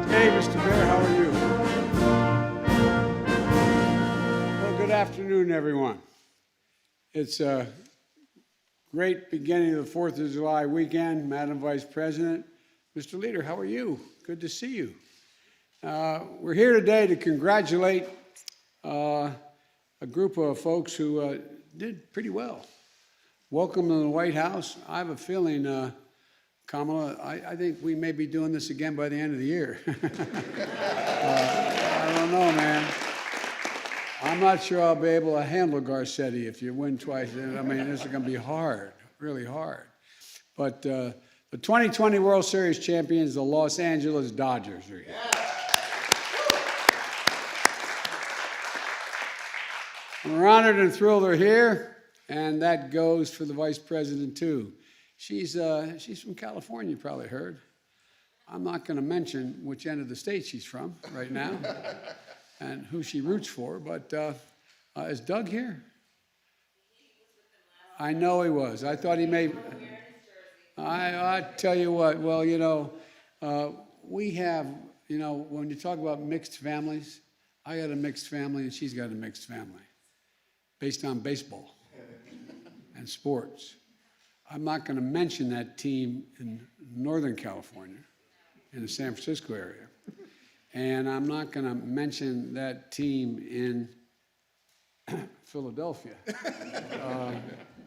Hey, Mr. Bear, how are you? Well, good afternoon, everyone. It's a great beginning of the 4th of July weekend. Madam Vice President, Mr. Leader, how are you? Good to see you. We're here today to congratulate a group of folks who did pretty well. Welcome to the White House. I have a feeling, Kamala, I think we may be doing this again by the end of the year. I don't know, man. I'm not sure I'll be able to handle Garcetti if you win twice. I mean, this is going to be hard, really hard. But the 2020 World Series champions, the Los Angeles Dodgers, are here. We're honored and thrilled they're here, and that goes for the Vice President, too. She's from California, you probably heard. I'm not going to mention which end of the state she's from right now and who she roots for, but is Doug here? I know he was. I thought he may. I tell you what, well, we have, when you talk about mixed families, I got a mixed family and she's got a mixed family based on baseball and sports. I'm not going to mention that team in Northern California, in the San Francisco area. And I'm not going to mention that team in Philadelphia.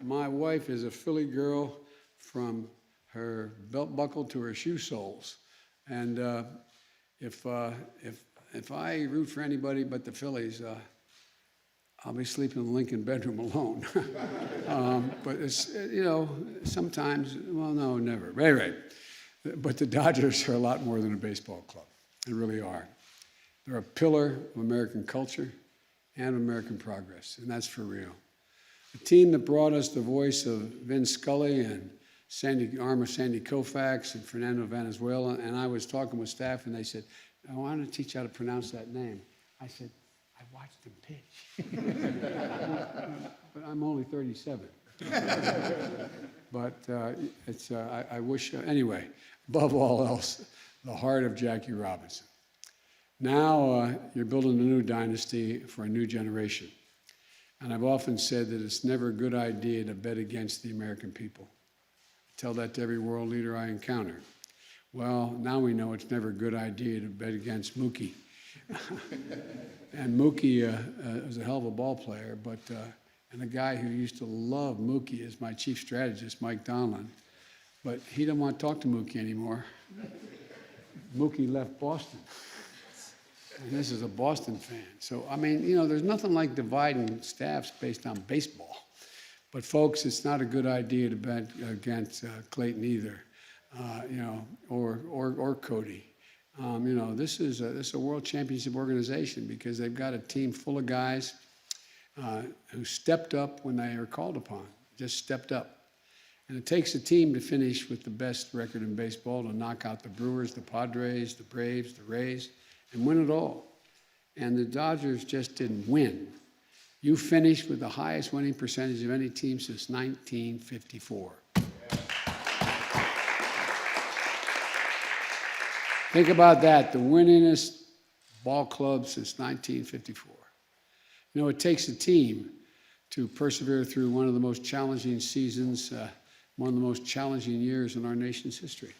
My wife is a Philly girl from her belt buckle to her shoe soles. And if I root for anybody but the Phillies, I'll be sleeping in the Lincoln bedroom alone. But it's, sometimes, well, no, never. Right. But the Dodgers are a lot more than a baseball club. They really are. They're a pillar of American culture and American progress, and that's for real. The team that brought us the voice of Vin Scully and Sandy Koufax and Fernando Valenzuela, and I was talking with staff, and they said, I want to teach you how to pronounce that name. I said, I watched him pitch. But I'm only 37. But I wish, anyway, above all else, the heart of Jackie Robinson. Now you're building a new dynasty for a new generation. And I've often said that it's never a good idea to bet against the American people. I tell that to every world leader I encounter. Well, now we know it's never a good idea to bet against Mookie. And Mookie was a hell of a ball player, and the guy who used to love Mookie is my chief strategist, Mike Donlin. But he didn't want to talk to Mookie anymore. Mookie left Boston. And this is a Boston fan. So, I mean, there's nothing like dividing staffs based on baseball. But, folks, it's not a good idea to bet against Clayton either, or Cody. This is a world championship organization because they've got a team full of guys who stepped up when they were called upon, just stepped up. And it takes a team to finish with the best record in baseball to knock out the Brewers, the Padres, the Braves, the Rays, and win it all. And the Dodgers just didn't win. You finished with the highest winning percentage of any team since 1954. Think about that, the winningest ball club since 1954. It takes a team to persevere through one of the most challenging seasons, one of the most challenging years in our nation's history.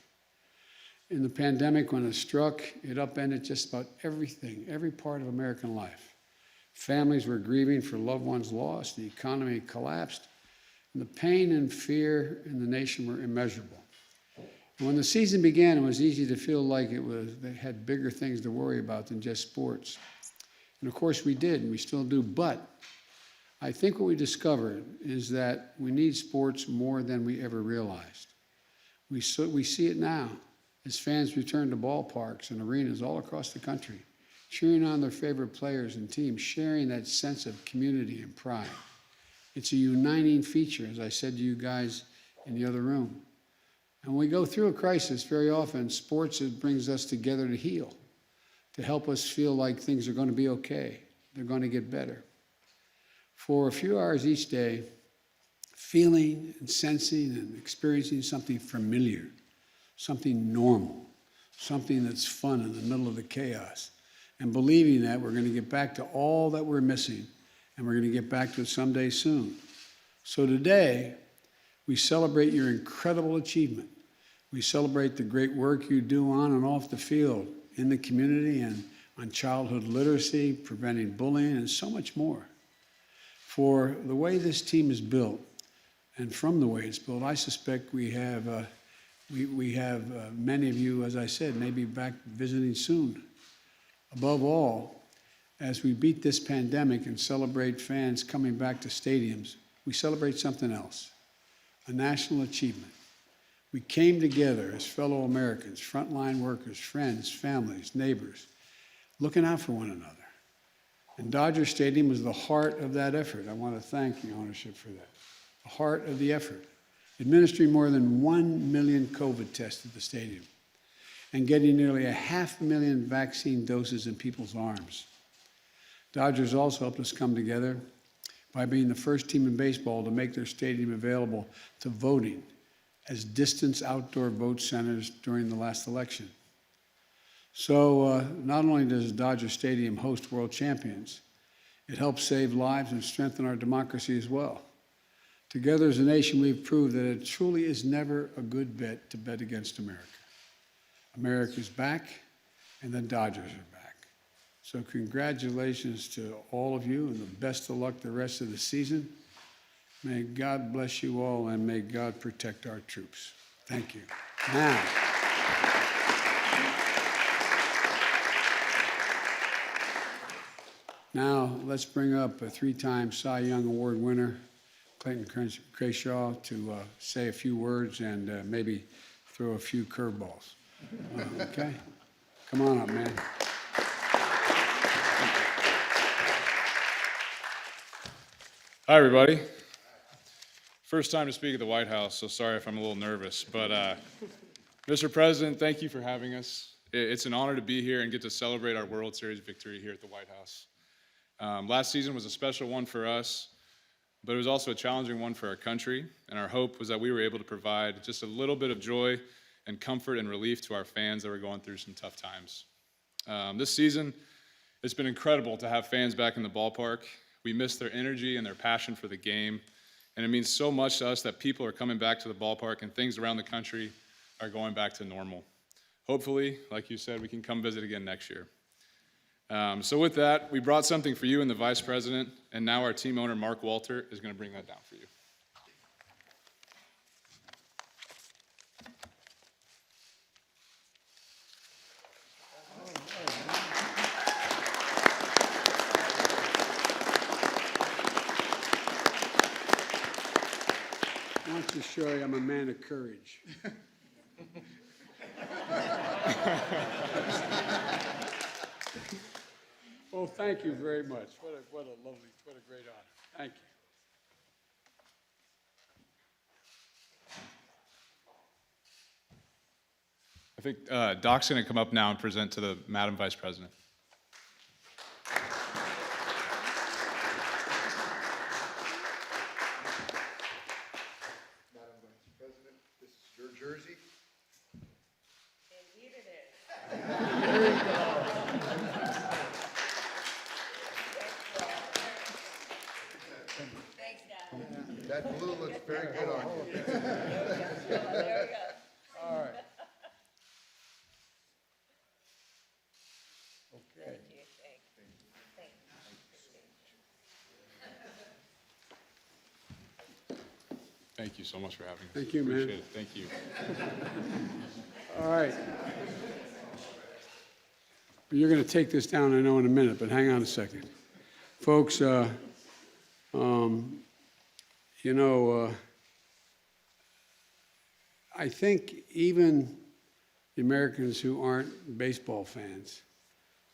In the pandemic, when it struck, it upended just about everything, every part of American life. Families were grieving for loved ones lost, the economy collapsed, and the pain and fear in the nation were immeasurable. And when the season began, it was easy to feel like they had bigger things to worry about than just sports. And of course we did, and we still do, but I think what we discovered is that we need sports more than we ever realized. We see it now as fans return to ballparks and arenas all across the country, cheering on their favorite players and teams, sharing that sense of community and pride. It's a uniting feature, as I said to you guys in the other room. And when we go through a crisis, very often, sports brings us together to heal, to help us feel like things are going to be okay. They're going to get better. For a few hours each day, feeling and sensing and experiencing something familiar, something normal, something that's fun in the middle of the chaos, and believing that we're going to get back to all that we're missing, and we're going to get back to it someday soon. So today, we celebrate your incredible achievement. We celebrate the great work you do on and off the field, in the community, and on childhood literacy, preventing bullying, and so much more. For the way this team is built, and from the way it's built, I suspect we have many of you, as I said, maybe back visiting soon. Above all, as we beat this pandemic and celebrate fans coming back to stadiums, we celebrate something else, a national achievement. We came together as fellow Americans, frontline workers, friends, families, neighbors, looking out for one another. And Dodger Stadium was the heart of that effort. I want to thank the ownership for that. The heart of the effort. Administering more than 1 million COVID tests at the stadium and getting nearly 500,000 vaccine doses in people's arms. Dodgers also helped us come together by being the first team in baseball to make their stadium available to voting as distance outdoor vote centers during the last election. So not only does Dodger Stadium host world champions, it helps save lives and strengthen our democracy as well. Together as a nation, we've proved that it truly is never a good bet to bet against America. America's back, and the Dodgers are back. So congratulations to all of you, and the best of luck the rest of the season. May God bless you all, and may God protect our troops. Thank you. Now let's bring up a 3-time Cy Young Award winner, Clayton Kershaw, to say a few words and maybe throw a few curveballs. Okay? Come on up, man. Hi, everybody. First time to speak at the White House, so sorry if I'm a little nervous. But Mr. President, thank you for having us. It's an honor to be here and get to celebrate our World Series victory here at the White House. Last season was a special one for us, but it was also a challenging one for our country, and our hope was that we were able to provide just a little bit of joy and comfort and relief to our fans that were going through some tough times. This season, it's been incredible to have fans back in the ballpark. We miss their energy and their passion for the game, and it means so much to us that people are coming back to the ballpark and things around the country are going back to normal. Hopefully, like you said, we can come visit again next year. So with that, we brought something for you and the Vice President, and now our team owner, Mark Walter, is going to bring that down for you. I want to show you I'm a man of courage. Well, thank you very much. What a great honor. Thank you. I think Doc's going to come up now and present to the Madam Vice President. Madam Vice President, this is your jersey. Indeed it is. There you go. Thanks, Dad. That blue looks very good on you. There we go. All right. Okay. Thank you so much for having us. Thank you, man. Appreciate it. Thank you. All right. You're going to take this down, I know, in a minute, but hang on a second. Folks, I think even the Americans who aren't baseball fans,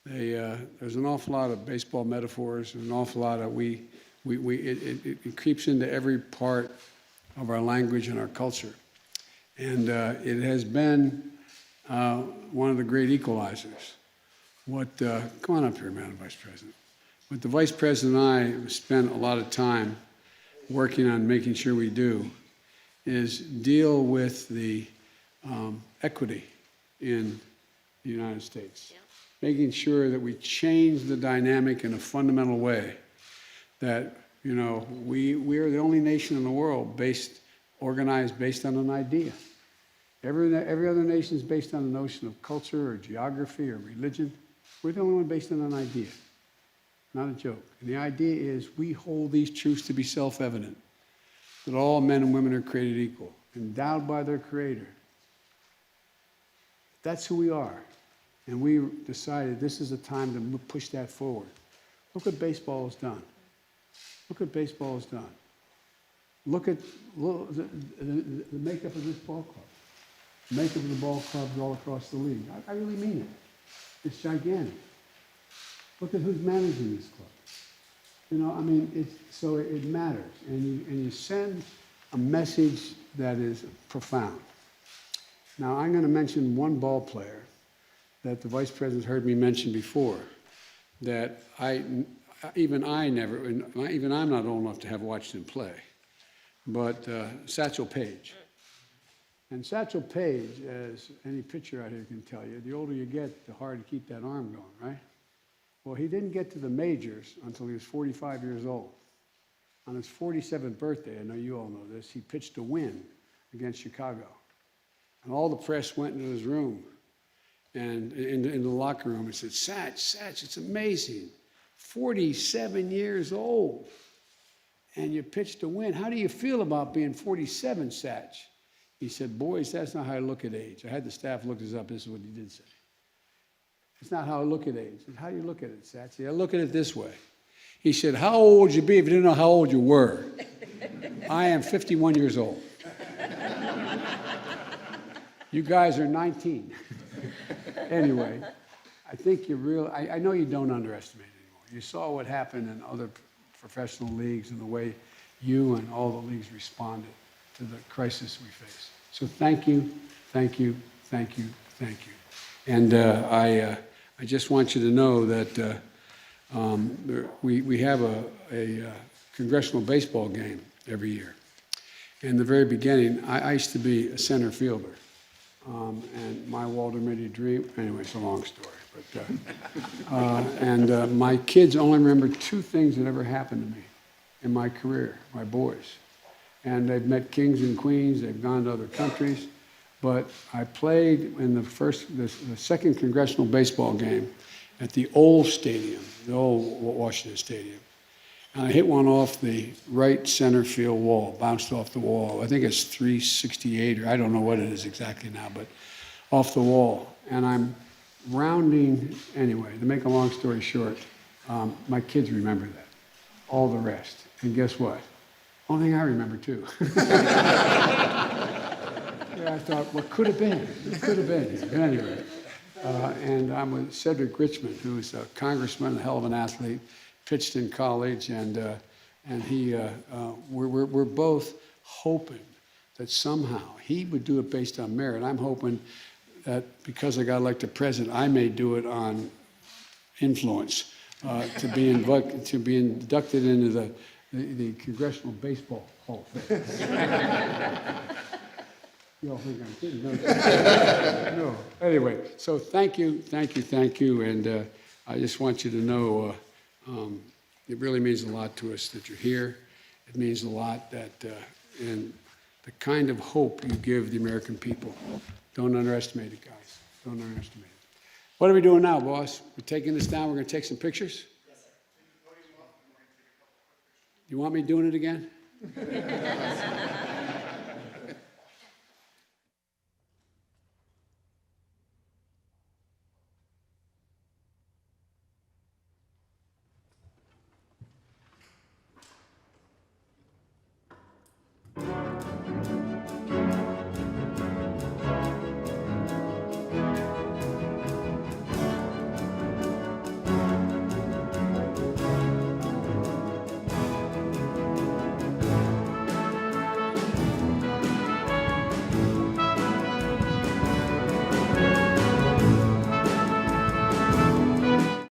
there's an awful lot of baseball metaphors, and an awful lot of it creeps into every part of our language and our culture. And it has been one of the great equalizers. Come on up here, Madam Vice President. What the Vice President and I spent a lot of time working on making sure we do is deal with the equity in the United States. Making sure that we change the dynamic in a fundamental way, that, you know, we are the only nation in the world organized based on an idea. Every other nation is based on a notion of culture or geography or religion. We're the only one based on an idea, not a joke. And the idea is we hold these truths to be self-evident, that all men and women are created equal, endowed by their Creator. That's who we are. And we decided this is a time to push that forward. Look what baseball has done. Look what baseball has done. Look at the makeup of this ball club. The makeup of the ball clubs all across the league. I really mean it. It's gigantic. Look at who's managing this club. You know, I mean, so it matters. And you send a message that is profound. Now, I'm going to mention one ball player that the Vice President heard me mention before, that even I'm not old enough to have watched him play, but Satchel Paige. And Satchel Paige, as any pitcher out here can tell you, the older you get, the harder to keep that arm going, right? Well, he didn't get to the majors until he was 45 years old. On his 47th birthday, I know you all know this, he pitched a win against Chicago. And all the press went into his room and in the locker room and said, Satch, it's amazing. 47 years old, and you pitched a win. How do you feel about being 47, Satch? He said, boys, that's not how I look at age. I had the staff look this up. This is what he did say. It's not how I look at age. It's how you look at it, Satch. I look at it this way. He said, how old would you be if you didn't know how old you were? I am 51 years old. You guys are 19. Anyway, I think I know you don't underestimate it anymore. You saw what happened in other professional leagues and the way you and all the leagues responded to the crisis we face. So thank you, thank you, thank you, thank you. And I just want you to know that we have a congressional baseball game every year. In the very beginning, I used to be a center fielder. And my Walter Mitty dream, anyway, it's a long story. But, my kids only remember two things that ever happened to me in my career, my boys. And they've met kings and queens, they've gone to other countries. But I played in the second congressional baseball game at the old stadium, the old Washington Stadium. And I hit one off the right center field wall, bounced off the wall. I think it's 368, or I don't know what it is exactly now, but off the wall. And I'm rounding, anyway, to make a long story short, my kids remember that, all the rest. And guess what? Only thing I remember too. Yeah, I thought, what could have been? It could have been. But anyway, and I'm with Cedric Richmond, who's a congressman, a hell of an athlete, pitched in college, and we're both hoping that somehow he would do it based on merit. I'm hoping that because I got elected president, I may do it on influence to be inducted into the Congressional Baseball Hall of Fame. You all think I'm kidding, don't you? No. Anyway, so thank you, and I just want you to know it really means a lot to us that you're here. It means a lot that, and the kind of hope you give the American people. Don't underestimate it, guys. Don't underestimate it. What are we doing now, boss? We're taking this down. We're going to take some pictures? Yes, sir. You want me doing it again?